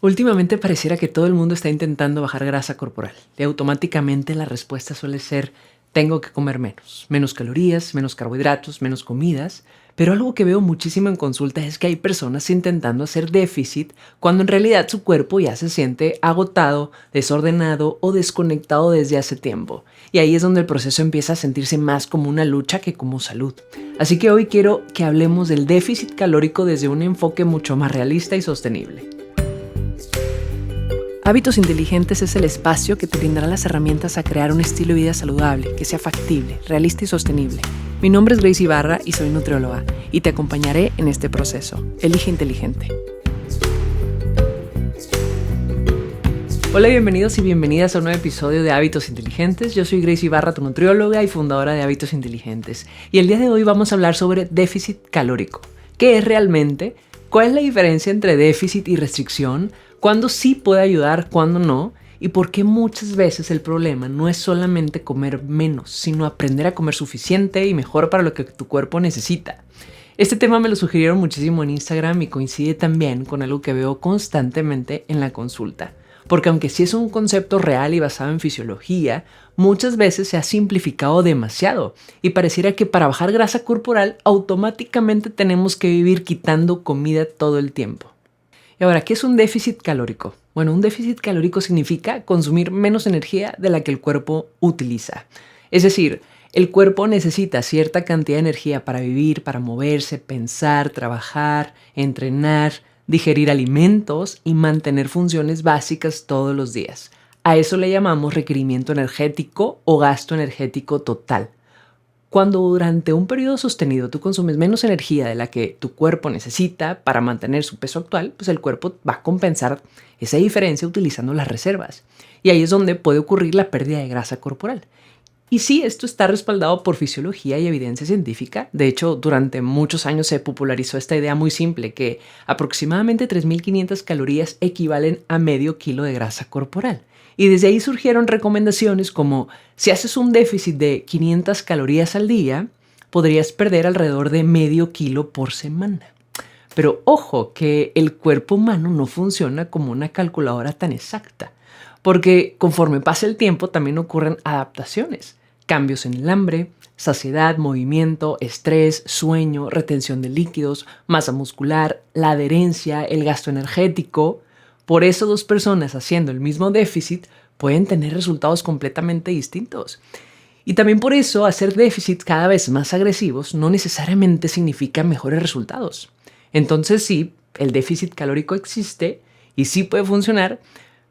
Últimamente pareciera que todo el mundo está intentando bajar grasa corporal y automáticamente la respuesta suele ser tengo que comer menos calorías, menos carbohidratos, menos comidas, pero algo que veo muchísimo en consulta es que hay personas intentando hacer déficit cuando en realidad su cuerpo ya se siente agotado, desordenado o desconectado desde hace tiempo. Y ahí es donde el proceso empieza a sentirse más como una lucha que como salud. Así que hoy quiero que hablemos del déficit calórico desde un enfoque mucho más realista y sostenible. Hábitos Inteligentes es el espacio que te brindará las herramientas a crear un estilo de vida saludable, que sea factible, realista y sostenible. Mi nombre es Grace Ibarra y soy nutrióloga y te acompañaré en este proceso. Elige inteligente. Hola, bienvenidos y bienvenidas a un nuevo episodio de Hábitos Inteligentes. Yo soy Grace Ibarra, tu nutrióloga y fundadora de Hábitos Inteligentes. Y el día de hoy vamos a hablar sobre déficit calórico. ¿Qué es realmente? ¿Cuál es la diferencia entre déficit y restricción? ¿Cuándo sí puede ayudar, cuándo no? Y por qué muchas veces el problema no es solamente comer menos, sino aprender a comer suficiente y mejor para lo que tu cuerpo necesita. Este tema me lo sugirieron muchísimo en Instagram y coincide también con algo que veo constantemente en la consulta. Porque aunque sí es un concepto real y basado en fisiología, muchas veces se ha simplificado demasiado y pareciera que para bajar grasa corporal automáticamente tenemos que vivir quitando comida todo el tiempo. Y ahora, ¿qué es un déficit calórico? Bueno, un déficit calórico significa consumir menos energía de la que el cuerpo utiliza. Es decir, el cuerpo necesita cierta cantidad de energía para vivir, para moverse, pensar, trabajar, entrenar, digerir alimentos y mantener funciones básicas todos los días. A eso le llamamos requerimiento energético o gasto energético total. Cuando durante un periodo sostenido tú consumes menos energía de la que tu cuerpo necesita para mantener su peso actual, pues el cuerpo va a compensar esa diferencia utilizando las reservas. Y ahí es donde puede ocurrir la pérdida de grasa corporal. Y sí, esto está respaldado por fisiología y evidencia científica. De hecho, durante muchos años se popularizó esta idea muy simple, que aproximadamente 3.500 calorías equivalen a medio kilo de grasa corporal. Y desde ahí surgieron recomendaciones como, si haces un déficit de 500 calorías al día, podrías perder alrededor de medio kilo por semana. Pero ojo, que el cuerpo humano no funciona como una calculadora tan exacta, porque conforme pasa el tiempo también ocurren adaptaciones, cambios en el hambre, saciedad, movimiento, estrés, sueño, retención de líquidos, masa muscular, la adherencia, el gasto energético. Por eso dos personas haciendo el mismo déficit pueden tener resultados completamente distintos. Y también por eso hacer déficits cada vez más agresivos no necesariamente significa mejores resultados. Entonces sí, el déficit calórico existe y sí puede funcionar,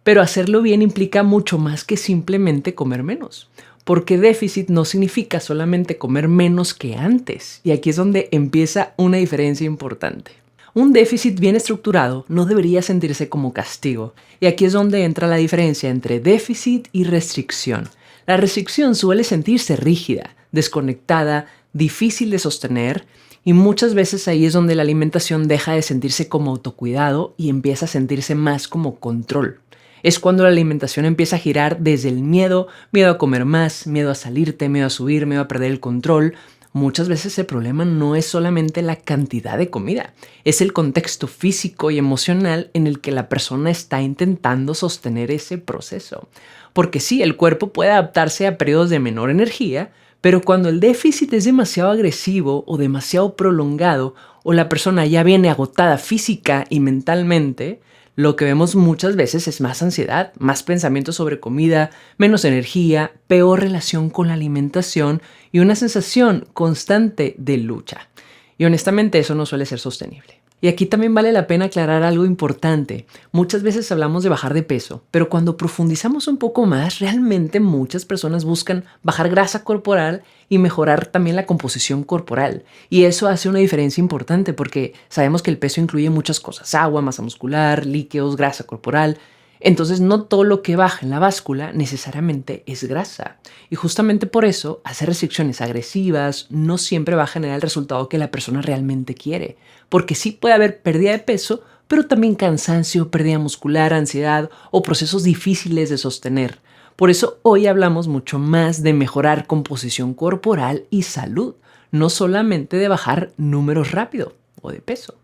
pero hacerlo bien implica mucho más que simplemente comer menos. Porque déficit no significa solamente comer menos que antes. Y aquí es donde empieza una diferencia importante. Un déficit bien estructurado no debería sentirse como castigo, y aquí es donde entra la diferencia entre déficit y restricción. La restricción suele sentirse rígida, desconectada, difícil de sostener, y muchas veces ahí es donde la alimentación deja de sentirse como autocuidado y empieza a sentirse más como control. Es cuando la alimentación empieza a girar desde el miedo a comer más, miedo a salirte, miedo a subir, miedo a perder el control. Muchas veces el problema no es solamente la cantidad de comida, es el contexto físico y emocional en el que la persona está intentando sostener ese proceso. Porque sí, el cuerpo puede adaptarse a periodos de menor energía, pero cuando el déficit es demasiado agresivo o demasiado prolongado, o la persona ya viene agotada física y mentalmente, lo que vemos muchas veces es más ansiedad, más pensamientos sobre comida, menos energía, peor relación con la alimentación y una sensación constante de lucha. Y honestamente eso no suele ser sostenible. Y aquí también vale la pena aclarar algo importante. Muchas veces hablamos de bajar de peso, pero cuando profundizamos un poco más, realmente muchas personas buscan bajar grasa corporal y mejorar también la composición corporal. Y eso hace una diferencia importante porque sabemos que el peso incluye muchas cosas: agua, masa muscular, líquidos, grasa corporal. Entonces no todo lo que baja en la báscula necesariamente es grasa. Y justamente por eso hacer restricciones agresivas no siempre va a generar el resultado que la persona realmente quiere. Porque sí puede haber pérdida de peso, pero también cansancio, pérdida muscular, ansiedad o procesos difíciles de sostener. Por eso hoy hablamos mucho más de mejorar composición corporal y salud, no solamente de bajar números rápido o de peso.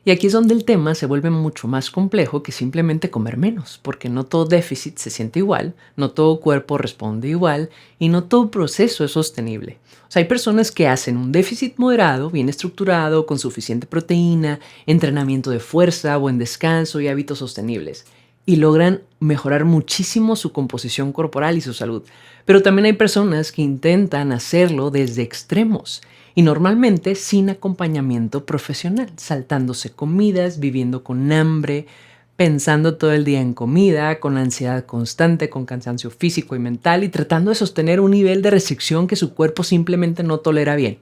Y aquí es donde el tema se vuelve mucho más complejo que simplemente comer menos, porque no todo déficit se siente igual, no todo cuerpo responde igual y no todo proceso es sostenible. O sea, hay personas que hacen un déficit moderado, bien estructurado, con suficiente proteína, entrenamiento de fuerza, buen descanso y hábitos sostenibles, y logran mejorar muchísimo su composición corporal y su salud. Pero también hay personas que intentan hacerlo desde extremos y normalmente sin acompañamiento profesional, saltándose comidas, viviendo con hambre, pensando todo el día en comida, con ansiedad constante, con cansancio físico y mental y tratando de sostener un nivel de restricción que su cuerpo simplemente no tolera bien.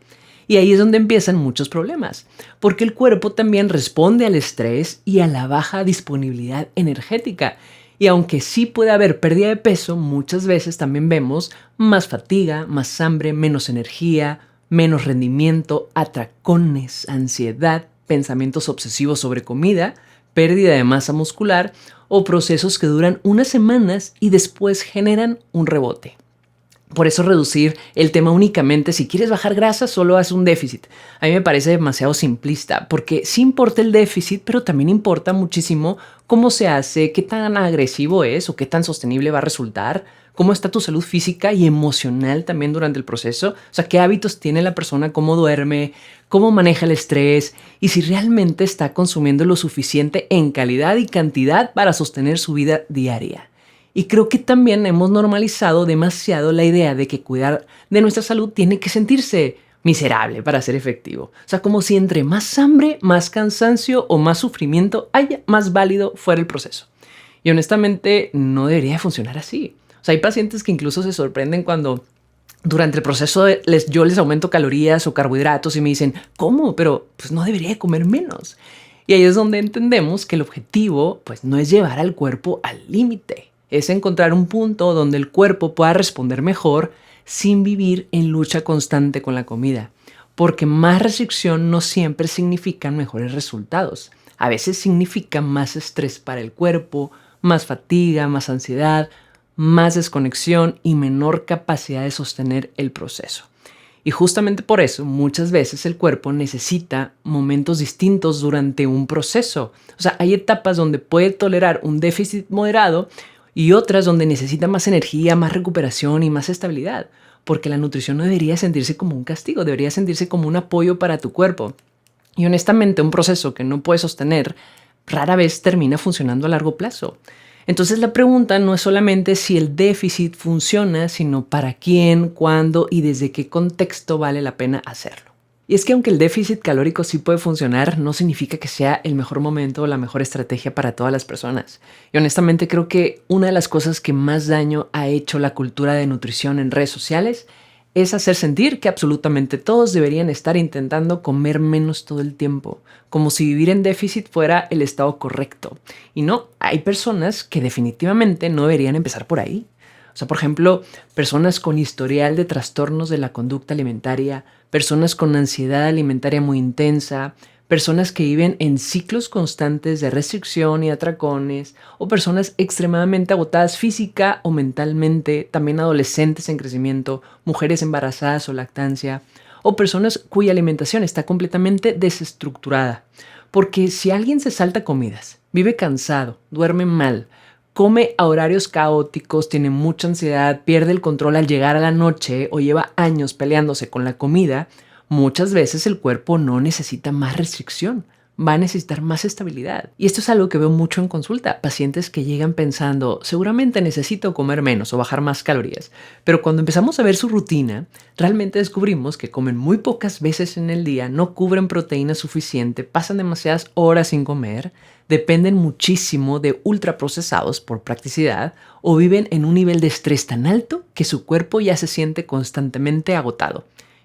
Y ahí es donde empiezan muchos problemas, porque el cuerpo también responde al estrés y a la baja disponibilidad energética. Y aunque sí puede haber pérdida de peso, muchas veces también vemos más fatiga, más hambre, menos energía, menos rendimiento, atracones, ansiedad, pensamientos obsesivos sobre comida, pérdida de masa muscular o procesos que duran unas semanas y después generan un rebote. Por eso reducir el tema únicamente si quieres bajar grasa solo haz un déficit. A mí me parece demasiado simplista porque sí importa el déficit, pero también importa muchísimo cómo se hace, qué tan agresivo es o qué tan sostenible va a resultar, cómo está tu salud física y emocional también durante el proceso. O sea, qué hábitos tiene la persona, cómo duerme, cómo maneja el estrés y si realmente está consumiendo lo suficiente en calidad y cantidad para sostener su vida diaria. Y creo que también hemos normalizado demasiado la idea de que cuidar de nuestra salud tiene que sentirse miserable para ser efectivo. O sea, como si entre más hambre, más cansancio o más sufrimiento haya, más válido fuera el proceso. Y honestamente no debería funcionar así. O sea, hay pacientes que incluso se sorprenden cuando durante el proceso yo les aumento calorías o carbohidratos y me dicen, ¿cómo? Pero pues no debería comer menos. Y ahí es donde entendemos que el objetivo pues no es llevar al cuerpo al límite. Es encontrar un punto donde el cuerpo pueda responder mejor sin vivir en lucha constante con la comida. Porque más restricción no siempre significa mejores resultados. A veces significa más estrés para el cuerpo, más fatiga, más ansiedad, más desconexión y menor capacidad de sostener el proceso. Y justamente por eso muchas veces el cuerpo necesita momentos distintos durante un proceso. O sea, hay etapas donde puede tolerar un déficit moderado y otras donde necesita más energía, más recuperación y más estabilidad, porque la nutrición no debería sentirse como un castigo, debería sentirse como un apoyo para tu cuerpo. Y honestamente, un proceso que no puedes sostener rara vez termina funcionando a largo plazo. Entonces la pregunta no es solamente si el déficit funciona, sino para quién, cuándo y desde qué contexto vale la pena hacerlo. Y es que aunque el déficit calórico sí puede funcionar, no significa que sea el mejor momento o la mejor estrategia para todas las personas. Y honestamente creo que una de las cosas que más daño ha hecho la cultura de nutrición en redes sociales es hacer sentir que absolutamente todos deberían estar intentando comer menos todo el tiempo, como si vivir en déficit fuera el estado correcto. Y no, hay personas que definitivamente no deberían empezar por ahí. O sea, por ejemplo, personas con historial de trastornos de la conducta alimentaria, personas con ansiedad alimentaria muy intensa, personas que viven en ciclos constantes de restricción y atracones, o personas extremadamente agotadas física o mentalmente, también adolescentes en crecimiento, mujeres embarazadas o lactancia, o personas cuya alimentación está completamente desestructurada. Porque si alguien se salta comidas, vive cansado, duerme mal, come a horarios caóticos, tiene mucha ansiedad, pierde el control al llegar a la noche o lleva años peleándose con la comida, muchas veces el cuerpo no necesita más restricción, va a necesitar más estabilidad. Y esto es algo que veo mucho en consulta. Pacientes que llegan pensando, seguramente necesito comer menos o bajar más calorías. Pero cuando empezamos a ver su rutina, realmente descubrimos que comen muy pocas veces en el día, no cubren proteína suficiente, pasan demasiadas horas sin comer, dependen muchísimo de ultraprocesados por practicidad o viven en un nivel de estrés tan alto que su cuerpo ya se siente constantemente agotado.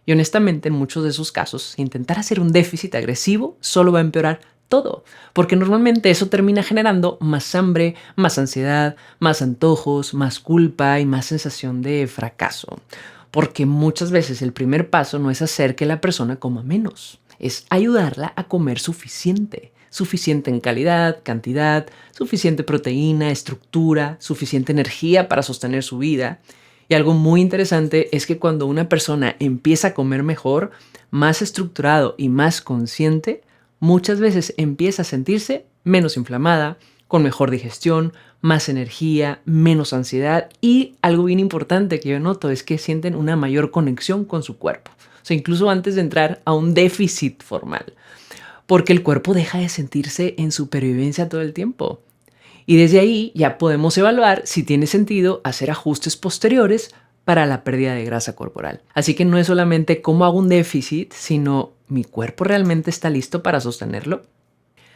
Y honestamente, en muchos de esos casos, intentar hacer un déficit agresivo solo va a empeorar todo, porque normalmente eso termina generando más hambre, más ansiedad, más antojos, más culpa y más sensación de fracaso. Porque muchas veces el primer paso no es hacer que la persona coma menos, es ayudarla a comer suficiente. Suficiente en calidad, cantidad, suficiente proteína, estructura, suficiente energía para sostener su vida. Y algo muy interesante es que cuando una persona empieza a comer mejor, más estructurado y más consciente, muchas veces empieza a sentirse menos inflamada, con mejor digestión, más energía, menos ansiedad y algo bien importante que yo noto es que sienten una mayor conexión con su cuerpo. O sea, incluso antes de entrar a un déficit formal, porque el cuerpo deja de sentirse en supervivencia todo el tiempo. Y desde ahí ya podemos evaluar si tiene sentido hacer ajustes posteriores para la pérdida de grasa corporal. Así que no es solamente cómo hago un déficit, sino mi cuerpo realmente está listo para sostenerlo.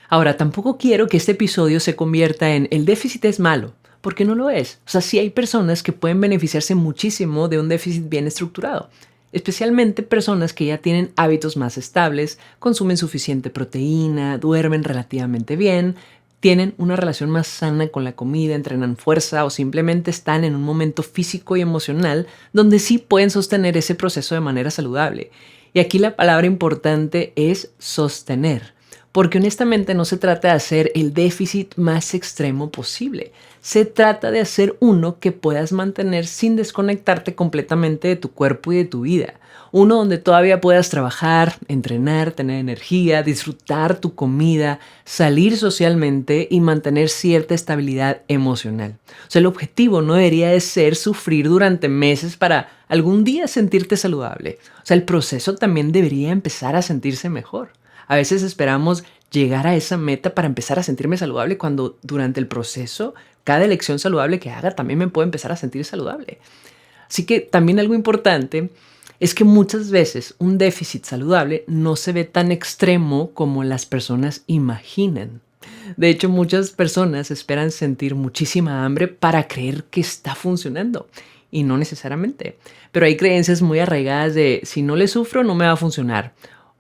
Ahora, tampoco quiero que este episodio se convierta en el déficit es malo, porque no lo es. O sea, sí hay personas que pueden beneficiarse muchísimo de un déficit bien estructurado, especialmente personas que ya tienen hábitos más estables, consumen suficiente proteína, duermen relativamente bien, tienen una relación más sana con la comida, entrenan fuerza o simplemente están en un momento físico y emocional donde sí pueden sostener ese proceso de manera saludable. Y aquí la palabra importante es sostener. Porque honestamente no se trata de hacer el déficit más extremo posible. Se trata de hacer uno que puedas mantener sin desconectarte completamente de tu cuerpo y de tu vida. Uno donde todavía puedas trabajar, entrenar, tener energía, disfrutar tu comida, salir socialmente y mantener cierta estabilidad emocional. O sea, el objetivo no debería de ser sufrir durante meses para algún día sentirte saludable. O sea, el proceso también debería empezar a sentirse mejor. A veces esperamos llegar a esa meta para empezar a sentirme saludable cuando durante el proceso, cada elección saludable que haga también me puede empezar a sentir saludable. Así que también algo importante es que muchas veces un déficit saludable no se ve tan extremo como las personas imaginan. De hecho, muchas personas esperan sentir muchísima hambre para creer que está funcionando. Y no necesariamente. Pero hay creencias muy arraigadas de si no le sufro no me va a funcionar.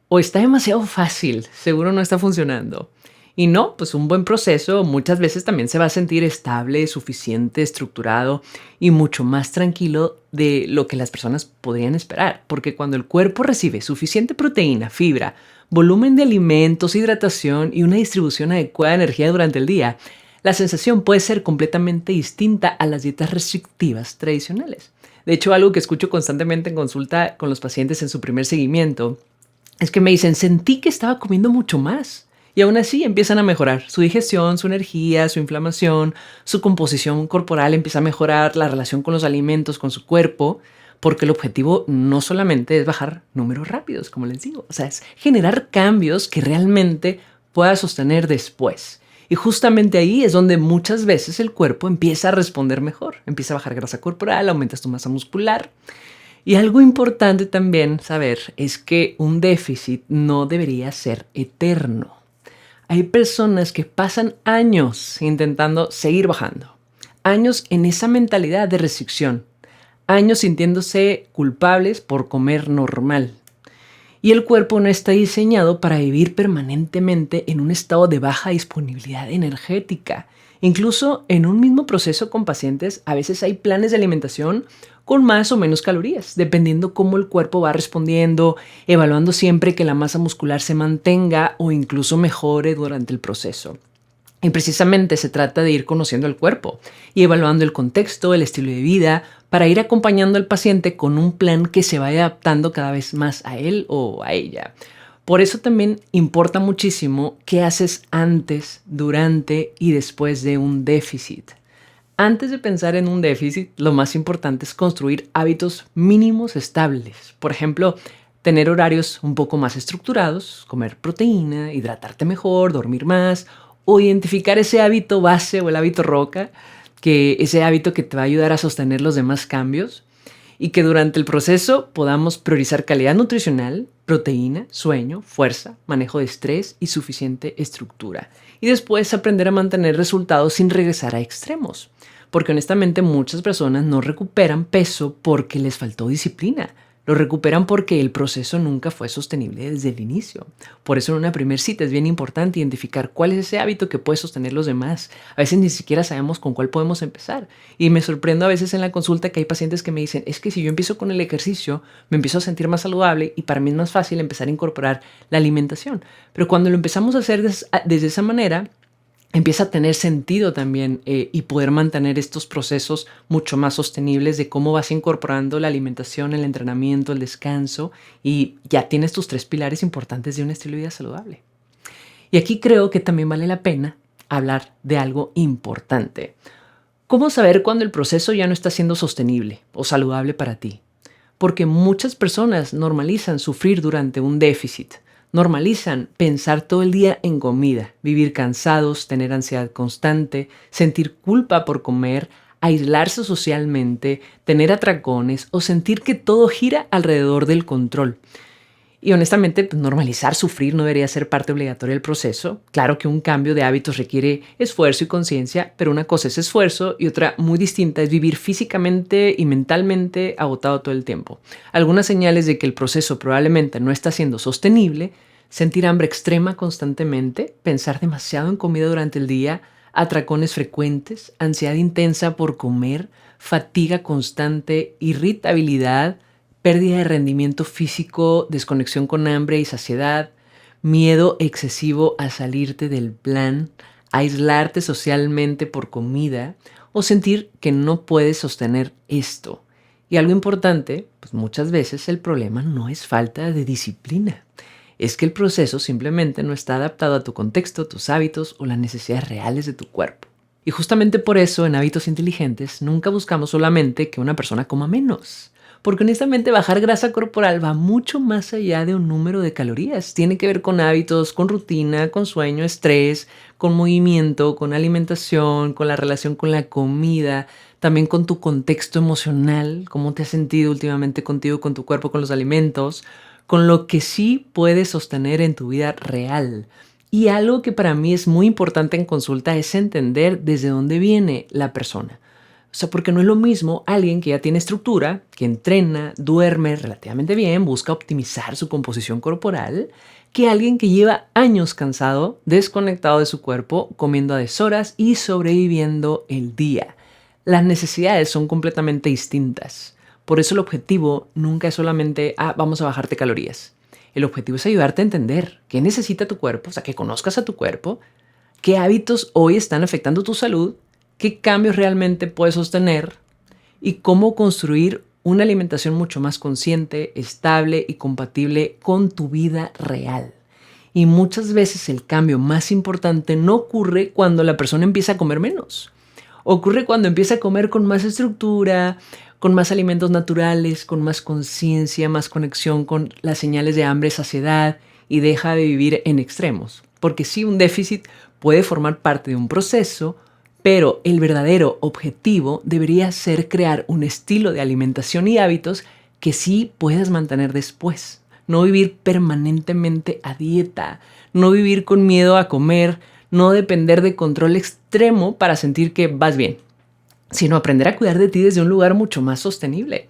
O está demasiado fácil, seguro no está funcionando. Y no, pues un buen proceso muchas veces también se va a sentir estable, suficiente, estructurado y mucho más tranquilo de lo que las personas podrían esperar. Porque cuando el cuerpo recibe suficiente proteína, fibra, volumen de alimentos, hidratación y una distribución adecuada de energía durante el día, la sensación puede ser completamente distinta a las dietas restrictivas tradicionales. De hecho, algo que escucho constantemente en consulta con los pacientes en su primer seguimiento es que me dicen, sentí que estaba comiendo mucho más. Y aún así empiezan a mejorar su digestión, su energía, su inflamación, su composición corporal empieza a mejorar, la relación con los alimentos, con su cuerpo, porque el objetivo no solamente es bajar números rápidos, como les digo, o sea, es generar cambios que realmente pueda sostener después. Y justamente ahí es donde muchas veces el cuerpo empieza a responder mejor, empieza a bajar grasa corporal, aumentas tu masa muscular. Y algo importante también saber es que un déficit no debería ser eterno. Hay personas que pasan años intentando seguir bajando, años en esa mentalidad de restricción, años sintiéndose culpables por comer normal. Y el cuerpo no está diseñado para vivir permanentemente en un estado de baja disponibilidad energética. Incluso en un mismo proceso con pacientes, a veces hay planes de alimentación con más o menos calorías, dependiendo cómo el cuerpo va respondiendo, evaluando siempre que la masa muscular se mantenga o incluso mejore durante el proceso. Y precisamente se trata de ir conociendo el cuerpo y evaluando el contexto, el estilo de vida, para ir acompañando al paciente con un plan que se vaya adaptando cada vez más a él o a ella. Por eso también importa muchísimo qué haces antes, durante y después de un déficit. Antes de pensar en un déficit, lo más importante es construir hábitos mínimos estables. Por ejemplo, tener horarios un poco más estructurados, comer proteína, hidratarte mejor, dormir más, o identificar ese hábito base o el hábito roca, que ese hábito que te va a ayudar a sostener los demás cambios y que durante el proceso podamos priorizar calidad nutricional, proteína, sueño, fuerza, manejo de estrés y suficiente estructura. Y después aprender a mantener resultados sin regresar a extremos. Porque honestamente muchas personas no recuperan peso porque les faltó disciplina. Lo recuperan porque el proceso nunca fue sostenible desde el inicio. Por eso en una primera cita es bien importante identificar cuál es ese hábito que puede sostener los demás. A veces ni siquiera sabemos con cuál podemos empezar. Y me sorprendo a veces en la consulta que hay pacientes que me dicen, es que si yo empiezo con el ejercicio, me empiezo a sentir más saludable y para mí es más fácil empezar a incorporar la alimentación. Pero cuando lo empezamos a hacer desde esa manera, empieza a tener sentido también y poder mantener estos procesos mucho más sostenibles de cómo vas incorporando la alimentación, el entrenamiento, el descanso y ya tienes tus 3 pilares importantes de un estilo de vida saludable. Y aquí creo que también vale la pena hablar de algo importante. ¿Cómo saber cuándo el proceso ya no está siendo sostenible o saludable para ti? Porque muchas personas normalizan sufrir durante un déficit. Normalizan pensar todo el día en comida, vivir cansados, tener ansiedad constante, sentir culpa por comer, aislarse socialmente, tener atracones o sentir que todo gira alrededor del control. Y honestamente, normalizar sufrir no debería ser parte obligatoria del proceso. Claro que un cambio de hábitos requiere esfuerzo y conciencia, pero una cosa es esfuerzo y otra muy distinta es vivir físicamente y mentalmente agotado todo el tiempo. Algunas señales de que el proceso probablemente no está siendo sostenible: sentir hambre extrema constantemente, pensar demasiado en comida durante el día, atracones frecuentes, ansiedad intensa por comer, fatiga constante, irritabilidad, pérdida de rendimiento físico, desconexión con hambre y saciedad, miedo excesivo a salirte del plan, aislarte socialmente por comida o sentir que no puedes sostener esto. Y algo importante, pues muchas veces el problema no es falta de disciplina. Es que el proceso simplemente no está adaptado a tu contexto, tus hábitos o las necesidades reales de tu cuerpo. Y justamente por eso en Hábitos Inteligentes nunca buscamos solamente que una persona coma menos. Porque honestamente bajar grasa corporal va mucho más allá de un número de calorías. Tiene que ver con hábitos, con rutina, con sueño, estrés, con movimiento, con alimentación, con la relación con la comida, también con tu contexto emocional, cómo te has sentido últimamente contigo, con tu cuerpo, con los alimentos, con lo que sí puedes sostener en tu vida real. Y algo que para mí es muy importante en consulta es entender desde dónde viene la persona. O sea, porque no es lo mismo alguien que ya tiene estructura, que entrena, duerme relativamente bien, busca optimizar su composición corporal, que alguien que lleva años cansado, desconectado de su cuerpo, comiendo a deshoras y sobreviviendo el día. Las necesidades son completamente distintas. Por eso el objetivo nunca es solamente, vamos a bajarte calorías. El objetivo es ayudarte a entender qué necesita tu cuerpo, o sea, que conozcas a tu cuerpo, qué hábitos hoy están afectando tu salud, qué cambios realmente puedes sostener y cómo construir una alimentación mucho más consciente, estable y compatible con tu vida real. Y muchas veces el cambio más importante no ocurre cuando la persona empieza a comer menos. Ocurre cuando empieza a comer con más estructura, con más alimentos naturales, con más conciencia, más conexión con las señales de hambre, saciedad y deja de vivir en extremos. Porque sí, un déficit puede formar parte de un proceso, pero el verdadero objetivo debería ser crear un estilo de alimentación y hábitos que sí puedas mantener después. No vivir permanentemente a dieta, no vivir con miedo a comer, no depender de control extremo para sentir que vas bien, sino aprender a cuidar de ti desde un lugar mucho más sostenible.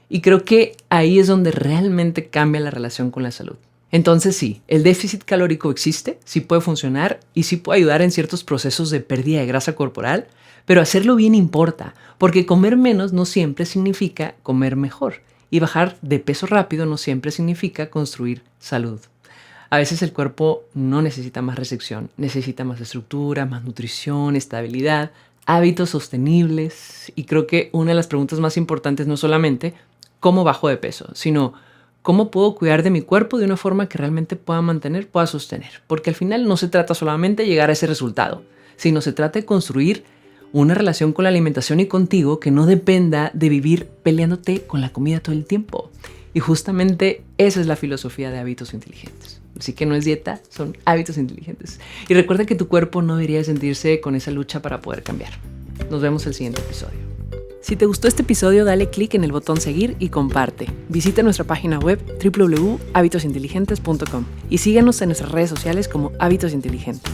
Y creo que ahí es donde realmente cambia la relación con la salud. Entonces sí, el déficit calórico existe, sí puede funcionar y sí puede ayudar en ciertos procesos de pérdida de grasa corporal, pero hacerlo bien importa, porque comer menos no siempre significa comer mejor y bajar de peso rápido no siempre significa construir salud. A veces el cuerpo no necesita más restricción, necesita más estructura, más nutrición, estabilidad, hábitos sostenibles. Y creo que una de las preguntas más importantes no solamente cómo bajo de peso, sino cómo puedo cuidar de mi cuerpo de una forma que realmente pueda mantener, pueda sostener. Porque al final no se trata solamente de llegar a ese resultado, sino se trata de construir una relación con la alimentación y contigo que no dependa de vivir peleándote con la comida todo el tiempo. Y justamente esa es la filosofía de Hábitos Inteligentes. Así que no es dieta, son hábitos inteligentes. Y recuerda que tu cuerpo no debería sentirse con esa lucha para poder cambiar. Nos vemos en el siguiente episodio. Si te gustó este episodio, dale clic en el botón seguir y comparte. Visita nuestra página web www.habitosinteligentes.com y síguenos en nuestras redes sociales como Hábitos Inteligentes.